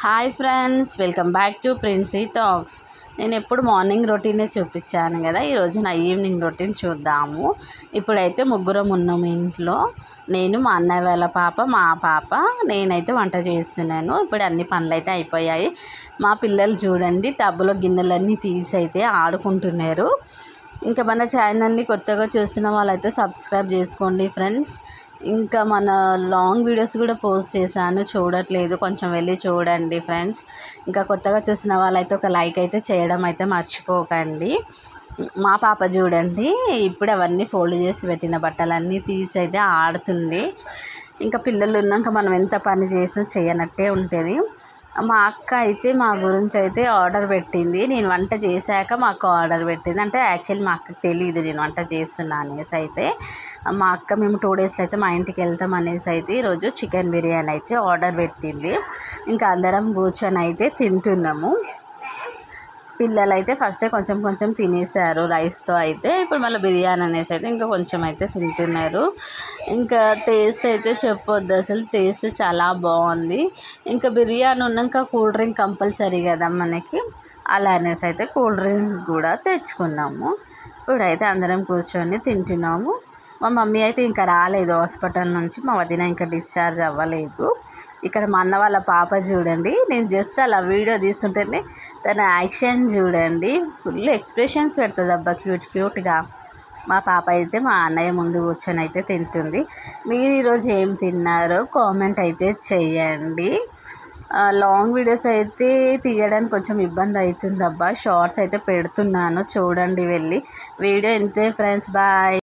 Hi friends, welcome back to Princy talks. నేను ఎప్పుడు morning రొటీనే చూపించాను కదా, ఈరోజు నా ఈవినింగ్ రొటీన్ చూద్దాము. ఇప్పుడైతే ముగ్గురం ఉన్నాము ఇంట్లో. నేను, మా అన్నయ్య వాళ్ళ పాప, మా పాప. నేనైతే వంట చేస్తున్నాను. ఇప్పుడు అన్ని పనులు అయితే అయిపోయాయి. మా పిల్లలు చూడండి, టబ్బులో గిన్నెలన్నీ తీసి అయితే ఆడుకుంటున్నారు. ఇంకా మన ఛానల్ని కొత్తగా చూస్తున్న వాళ్ళైతే సబ్స్క్రైబ్ చేసుకోండి ఫ్రెండ్స్. ఇంకా మన లాంగ్ వీడియోస్ కూడా పోస్ట్ చేశాను, చూడట్లేదు, కొంచెం వెళ్ళి చూడండి ఫ్రెండ్స్. ఇంకా కొత్తగా చూసిన వాళ్ళైతే ఒక లైక్ అయితే చేయడం అయితే మర్చిపోకండి. మా పాప చూడండి, ఇప్పుడు అవన్నీ ఫోల్డ్ చేసి పెట్టిన బట్టలన్నీ తీసి అయితే ఆడుతుంది. ఇంకా పిల్లలు ఉన్నాక మనం ఎంత పని చేసినా చేయనట్టే ఉంటుంది. మా అక్క అయితే మా గురించి అయితే ఆర్డర్ పెట్టింది. నేను వంట చేశాక మా అక్క ఆర్డర్ పెట్టింది. అంటే యాక్చువల్లీ మా అక్కకి తెలియదు నేను వంట చేస్తున్నా అనేసి. అయితే మా అక్క మేము 2 డేస్లో అయితే మా ఇంటికి వెళ్తాం అనేసి అయితే ఈరోజు చికెన్ బిర్యానీ అయితే ఆర్డర్ పెట్టింది. ఇంకా అందరం కూర్చొని అయితే తింటున్నాము. పిల్లలు అయితే ఫస్టే కొంచెం కొంచెం తినేసారు రైస్తో. అయితే ఇప్పుడు మళ్ళీ బిర్యానీ అనేసి అయితే ఇంకా కొంచెం అయితే తింటున్నారు. ఇంకా టేస్ట్ అయితే చెప్పొద్దు, అసలు టేస్ట్ చాలా బాగుంది. ఇంకా బిర్యానీ ఉన్నాక కూల్ డ్రింక్ కంపల్సరీ కదా మనకి, అలా అనేసి అయితే కూల్ డ్రింక్ కూడా తెచ్చుకున్నాము. ఇప్పుడైతే అందరం కూర్చొని తింటున్నాము. మా మమ్మీ అయితే ఇంకా రాలేదు హాస్పిటల్ నుంచి, మా వదిన ఇంకా డిశ్చార్జ్ అవ్వలేదు. ఇక్కడ మా అన్న వాళ్ళ పాప చూడండి, నేను జస్ట్ అలా వీడియో తీస్తుంటేనే తన యాక్షన్ చూడండి, ఫుల్ ఎక్స్ప్రెషన్స్ పెడుతుంది అబ్బా, క్యూట్ క్యూట్గా. మా పాప అయితే మా అన్నయ్య ముందు కూర్చొని అయితే తింటుంది. మీరు ఈరోజు ఏం తిన్నారో కామెంట్ అయితే చేయండి. లాంగ్ వీడియోస్ అయితే తీయడానికి కొంచెం ఇబ్బంది అవుతుంది అబ్బా, షార్ట్స్ అయితే పెడుతున్నాను, చూడండి వెళ్ళి. వీడియో ఇంతే ఫ్రెండ్స్, బాయ్.